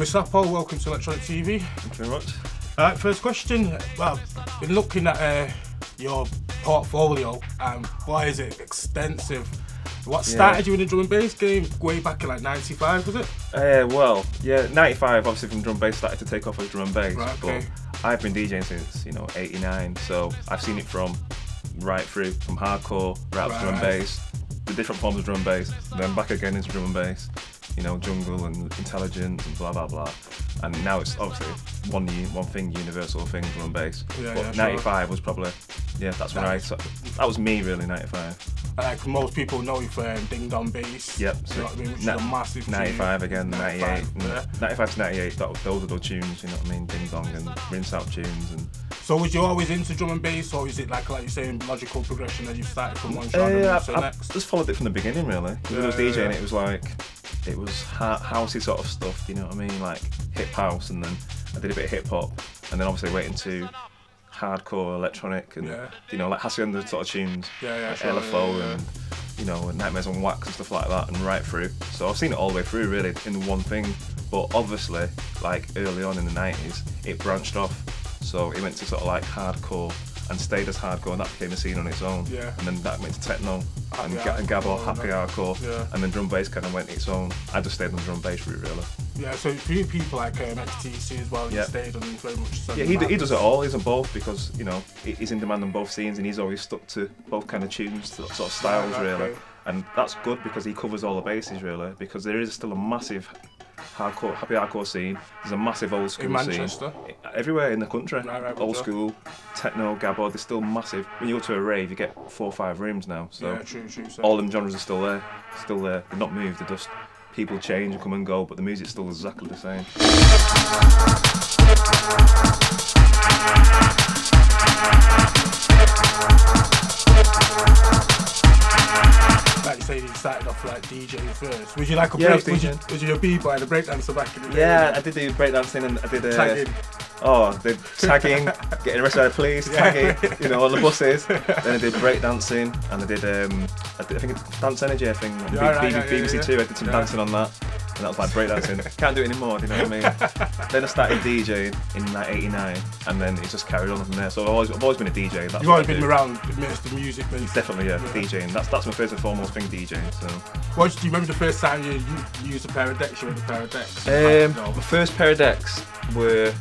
Sappo, welcome to Electronic TV. Thank you very much. Alright, first question. Well, been looking at your portfolio and boy is it extensive. What started you in the drum and bass game way back in like 95, was it? Well, yeah, 95 obviously from drum and bass started to take off as drum and bass, Right, okay. but I've been DJing since, 89, so I've seen it from right through, from hardcore, right up to drum and bass, the different forms of drum and bass, then back again into drum and bass, jungle and intelligence and blah blah blah. And now it's obviously one thing, universal thing, drum and bass. But 95 was probably, that's when that was me really, 95. Like most people know you for Ding Dong Bass. Yep. You know what I mean? Which is a massive 95 tune. again, 98. 95 to 98, those are the tunes, Ding Dong and rinse out tunes. And so was you always into drum and bass, or is it like you're saying, logical progression that you started from one genre and moved to the next? I just followed it from the beginning really. When I was DJing, it was like, it was housey sort of stuff, you know what I mean? Like hip house, and then I did a bit of hip hop, and then obviously went into hardcore electronic and like Hacienda sort of tunes, like LFO and Nightmares on Wax and stuff like that, and right through. So I've seen it all the way through really in one thing. But obviously, like early on in the 90s, it branched off. So it went to sort of like hardcore and stayed as hardcore, and that became a scene on its own. Yeah. And then that went to techno and gabbo, happy hardcore, and then drum bass kind of went its own. I just stayed on the drum bass route really. Yeah, so for you people like XTC as well, he stayed on very much. Yeah, he does it all. He's on both because he's in demand on both scenes, and he's always stuck to both kind of tunes, sort of styles really. And that's good because he covers all the bases really. Because there is still a massive hardcore, happy hardcore scene. There's a massive old school in Manchester. Scene everywhere in the country. Old school, techno, gabbo. They're still massive. When you go to a rave, you get 4 or 5 rooms now. So true. All them genres are still there. They're not moved. They're just people change and come and go, but the music's still exactly the same. Like you say, you started off like DJing first. Was you like a break? Was you a b-boy and a breakdancer back in the day? Yeah, I did the breakdancing and I did tagging. The tagging, getting arrested by the police, tagging, on the buses. Then I did breakdancing and I did I think it's Dance Energy, BBC Two. I did some dancing on that, and that was like breakdancing. Can't do it anymore, do you know what I mean? Then I started DJing in like '89, and then it just carried on from there. So I've always been a DJ. You've always been around amidst the music, basically. Definitely, DJing. That's my first and foremost thing, DJing. So. Do you remember the first time you used a pair of decks? You had a pair of decks? My first pair of decks were.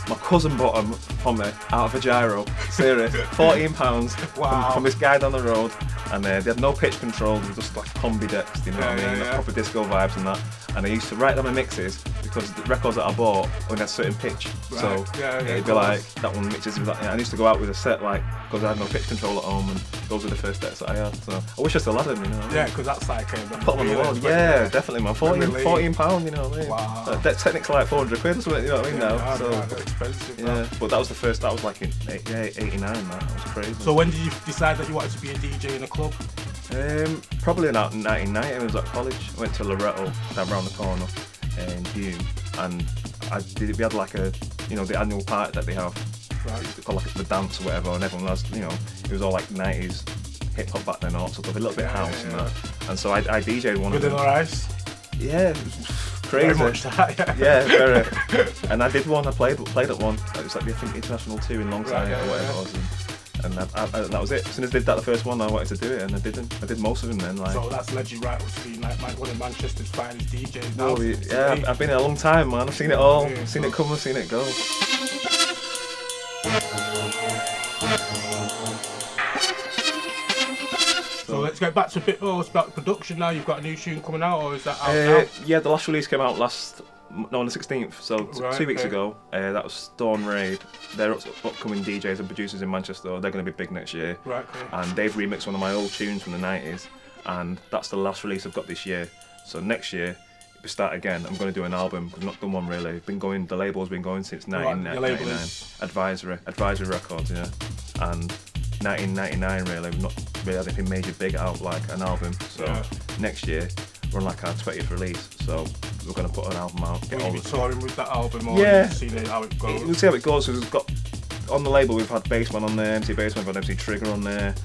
My cousin bought them from me out of a gyro, serious, £14 from this guy down the road, and they had no pitch control, they were just like combi decks, you know what I mean, like proper disco vibes and that. And I used to write down my mixes because the records that I bought only had a certain pitch, so it'd be like, that one mixes with that. I used to go out with a set because I had no pitch control at home, and those were the first decks that I had, so I wish I still had them, you know. Yeah, because that's like put them on the wall. Yeah, definitely, man. £14, you know what I mean. Wow. Deck technically like 400 quid or something, you know what I mean now. So expensive. Yeah, but that was the first. That was like in 89. That was crazy. So when did you decide that you wanted to be a DJ in a club? Probably in 1990. I was at college. I went to Loretto, down round the corner in Hume, and we had like a, the annual party that they have. Right. It's called like the dance or whatever, and everyone was, it was all like 90s hip hop back then, all sort of a little bit of house and that. And so I DJ'd one of them. Vanilla Ice. Yeah. Crazy. Very much that, yeah, very. And I did one. I played at one. It was like the International 2 in Longside or whatever it was. And that was it. As soon as I did that the first one, I wanted to do it, and I didn't. I did most of them then. Like. So that's led you right up to being like one of Manchester's finest DJs now. Oh, yeah, I've been here a long time, man. I've seen it all. Seen it come and seen it go. So let's get back to a bit more about production now. You've got a new tune coming out, or is that out now? Yeah, the last release came out on the 16th, so 2 weeks ago. That was Stone Raid. They're upcoming DJs and producers in Manchester. They're going to be big next year. Right. And they've remixed one of my old tunes from the 90s, and that's the last release I've got this year. So next year, if we start again, I'm going to do an album, because I've not done one really. The label's been going since 1999. Advisory Records, yeah. And 1999 really, we've not really had anything major big out like an album. So next year we're on like our 20th release, so we're going to put an album out. Will you be touring with that album, or see how it goes? We'll see how it goes, because we've got on the label, we've had Bassman on there, MC Bassman, we've had MC Trigger on there,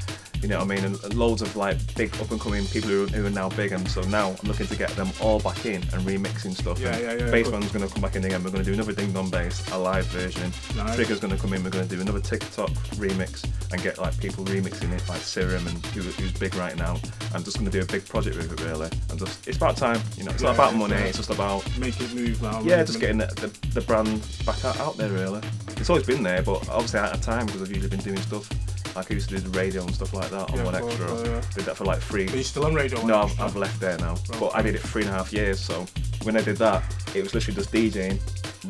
You know what I mean? And loads of like big up and coming people who are now big, and so now I'm looking to get them all back in and remixing stuff. Bassman's going to come back in again. We're going to do another Ding Dong Bass, a live version. Nice. Trigger's going to come in. We're going to do another TikTok remix and get like people remixing it, like Serum and who's big right now. I'm just going to do a big project with it really. And just it's about time. You know, it's not about money. It's just about make it move now. Yeah, just getting the brand back out there really. It's always been there, but obviously out of time because I've usually been doing stuff. Like I used to do the radio and stuff like that on One Extra. Did that for like 3. Are you still on radio? No, I've left there now. Oh, but I did it for 3.5 years. So when I did that, it was literally just DJing,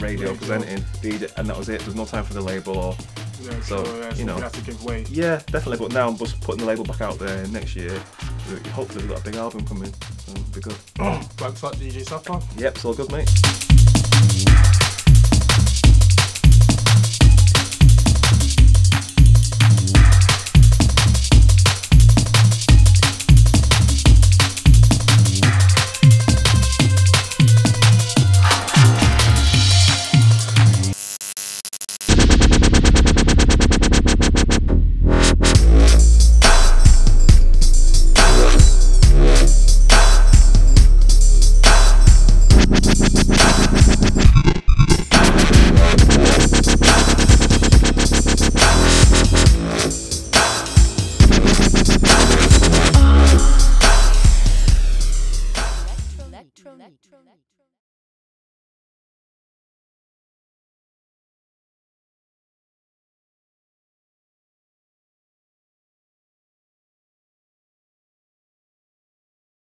radio presenting, DJ, and that was it. There's no time for the label or. Yeah, so you know. You have to give way. Yeah, definitely. But now I'm just putting the label back out there next year. Hopefully we've got a big album coming. So it'll be good. Thanks for that, DJ Sappo. Yep, it's all good, mate. Elek Tronique.